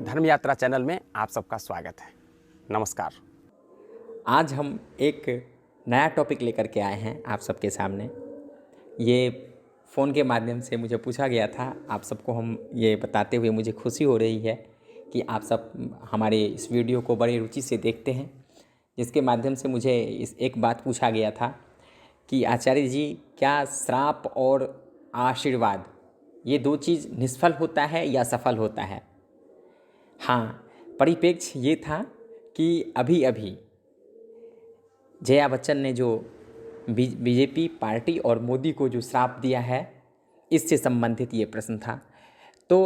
धर्म यात्रा चैनल में आप सबका स्वागत है। नमस्कार। आज हम एक नया टॉपिक लेकर के आए हैं आप सबके सामने। ये फ़ोन के माध्यम से मुझे पूछा गया था, आप सबको हम ये बताते हुए मुझे खुशी हो रही है कि आप सब हमारे इस वीडियो को बड़ी रुचि से देखते हैं, जिसके माध्यम से मुझे इस एक बात पूछा गया था कि आचार्य जी, क्या श्राप और आशीर्वाद ये दो चीज़ निष्फल होता है या सफल होता है? हाँ, परिप्रेक्ष्य ये था कि अभी अभी जया बच्चन ने जो बीजेपी पार्टी और मोदी को जो श्राप दिया है, इससे संबंधित ये प्रश्न था। तो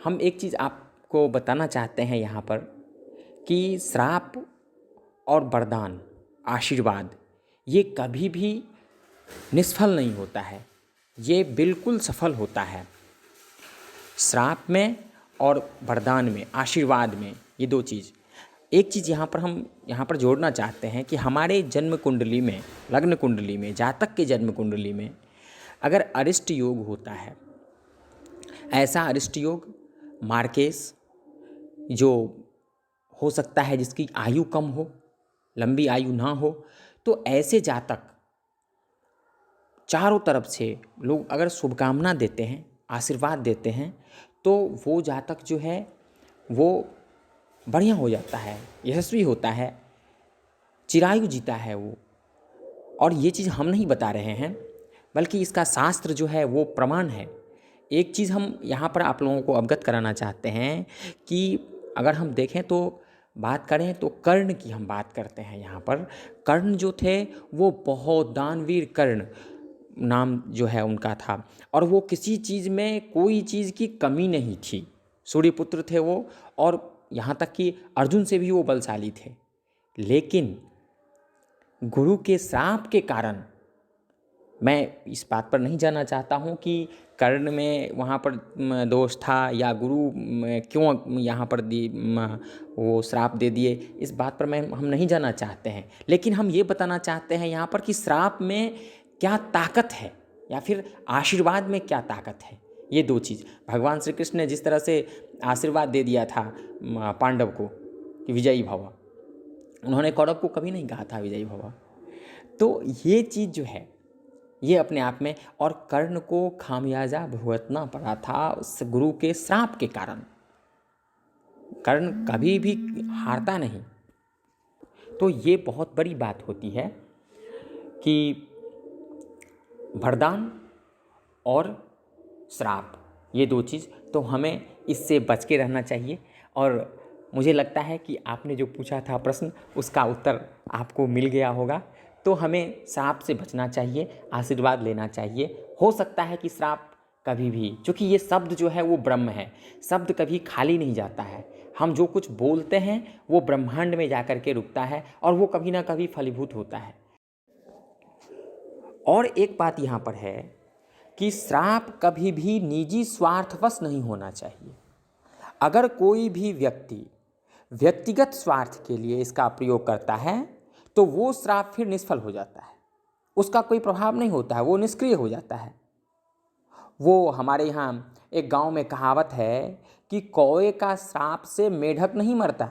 हम एक चीज़ आपको बताना चाहते हैं यहाँ पर कि श्राप और वरदान, आशीर्वाद, ये कभी भी निष्फल नहीं होता है, ये बिल्कुल सफल होता है। श्राप में और वरदान में, आशीर्वाद में, ये दो चीज़। एक चीज़ हम यहाँ पर जोड़ना चाहते हैं कि हमारे जन्म कुंडली में, लग्न कुंडली में, जातक के जन्म कुंडली में अगर अरिष्ट योग होता है, ऐसा अरिष्ट योग मार्केस जो हो सकता है जिसकी आयु कम हो, लंबी आयु ना हो, तो ऐसे जातक चारों तरफ से लोग अगर शुभकामना देते हैं, आशीर्वाद देते हैं, तो वो जातक जो है वो बढ़िया हो जाता है, यशस्वी होता है, चिरायु जीता है वो। और ये चीज़ हम नहीं बता रहे हैं, बल्कि इसका शास्त्र जो है वो प्रमाण है। एक चीज़ हम यहाँ पर आप लोगों को अवगत कराना चाहते हैं कि अगर हम देखें तो बात करें तो कर्ण की हम बात करते हैं। यहाँ पर कर्ण जो थे वो बहुत दानवीर कर्ण नाम जो है उनका था, और वो किसी चीज़ में कोई चीज़ की कमी नहीं थी। सूर्यपुत्र थे वो, और यहाँ तक कि अर्जुन से भी वो बलशाली थे। लेकिन गुरु के श्राप के कारण, मैं इस बात पर नहीं जाना चाहता हूँ कि कर्ण में वहाँ पर दोष था या गुरु क्यों यहाँ पर वो श्राप दे दिए, इस बात पर हम नहीं जाना चाहते हैं। लेकिन हम ये बताना चाहते हैं यहाँ पर कि श्राप में क्या ताकत है या फिर आशीर्वाद में क्या ताकत है। ये दो चीज़ भगवान श्री कृष्ण ने जिस तरह से आशीर्वाद दे दिया था पांडव को कि विजयी भव, उन्होंने कौरव को कभी नहीं कहा था विजयी भव। तो ये चीज़ जो है ये अपने आप में, और कर्ण को खामियाजा भुगतना पड़ा था उस गुरु के श्राप के कारण। कर्ण कभी भी हारता नहीं। तो ये बहुत बड़ी बात होती है कि वरदान और श्राप, ये दो चीज़, तो हमें इससे बच के रहना चाहिए। और मुझे लगता है कि आपने जो पूछा था प्रश्न, उसका उत्तर आपको मिल गया होगा। तो हमें श्राप से बचना चाहिए, आशीर्वाद लेना चाहिए। हो सकता है कि श्राप कभी भी, चूँकि ये शब्द जो है वो ब्रह्म है, शब्द कभी खाली नहीं जाता है। हम जो कुछ बोलते हैं वो ब्रह्मांड में जाकर के रुकता है और वो कभी ना कभी फलीभूत होता है। और एक बात यहाँ पर है कि श्राप कभी भी निजी स्वार्थवश नहीं होना चाहिए। अगर कोई भी व्यक्ति व्यक्तिगत स्वार्थ के लिए इसका प्रयोग करता है तो वो श्राप फिर निष्फल हो जाता है, उसका कोई प्रभाव नहीं होता है, वो निष्क्रिय हो जाता है। वो हमारे यहाँ एक गांव में कहावत है कि कौवे का श्राप से मेढक नहीं मरता।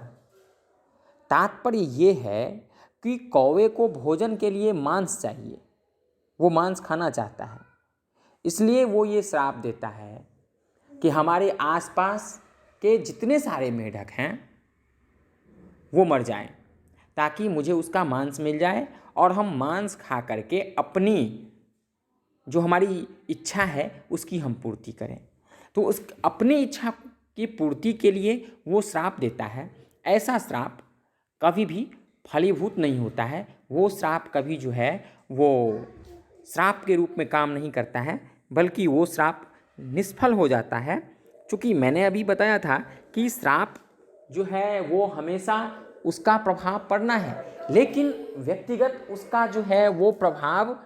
तात्पर्य ये है कि कौवे को भोजन के लिए मांस चाहिए, वो मांस खाना चाहता है, इसलिए वो ये श्राप देता है कि हमारे आसपास के जितने सारे मेढक हैं वो मर जाएं, ताकि मुझे उसका मांस मिल जाए और हम मांस खा करके अपनी जो हमारी इच्छा है उसकी हम पूर्ति करें। तो उस अपनी इच्छा की पूर्ति के लिए वो श्राप देता है। ऐसा श्राप कभी भी फलीभूत नहीं होता है। वो श्राप कभी जो है वो श्राप के रूप में काम नहीं करता है, बल्कि वो श्राप निष्फल हो जाता है। क्योंकि मैंने अभी बताया था कि श्राप जो है वो हमेशा उसका प्रभाव पड़ना है, लेकिन व्यक्तिगत उसका जो है वो प्रभाव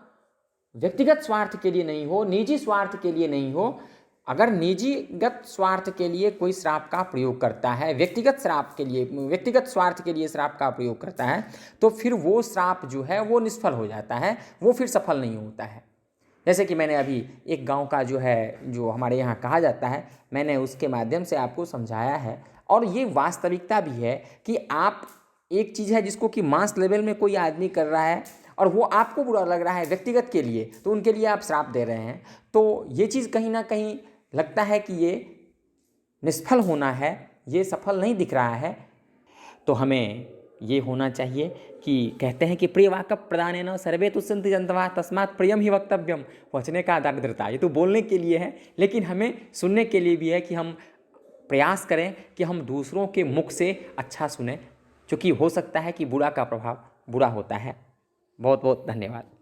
व्यक्तिगत स्वार्थ के लिए नहीं हो, निजी स्वार्थ के लिए नहीं हो। अगर निजीगत स्वार्थ के लिए कोई श्राप का प्रयोग करता है, व्यक्तिगत श्राप के लिए, व्यक्तिगत स्वार्थ के लिए श्राप का प्रयोग करता है, तो फिर वो श्राप जो है वो निष्फल हो जाता है, वो फिर सफल नहीं होता है। जैसे कि मैंने अभी एक गांव का जो है, जो हमारे यहाँ कहा जाता है, मैंने उसके माध्यम से आपको समझाया है। और ये वास्तविकता भी है कि आप एक चीज़ है जिसको कि मास लेवल में कोई आदमी कर रहा है और वो आपको बुरा लग रहा है व्यक्तिगत के लिए, तो उनके लिए आप श्राप दे रहे हैं। तो ये चीज़ कहीं ना कहीं लगता है कि ये निष्फल होना है, ये सफल नहीं दिख रहा है। तो हमें ये होना चाहिए कि कहते हैं कि प्रियवाक्य प्रदानेन सर्वे तुष्यन्ति जन्तवः तस्मात् प्रियम ही वक्तव्यम। वचने का दारिद्रता, ये तो बोलने के लिए है, लेकिन हमें सुनने के लिए भी है कि हम प्रयास करें कि हम दूसरों के मुख से अच्छा सुने, क्योंकि हो सकता है कि बुरा का प्रभाव बुरा होता है। बहुत बहुत धन्यवाद।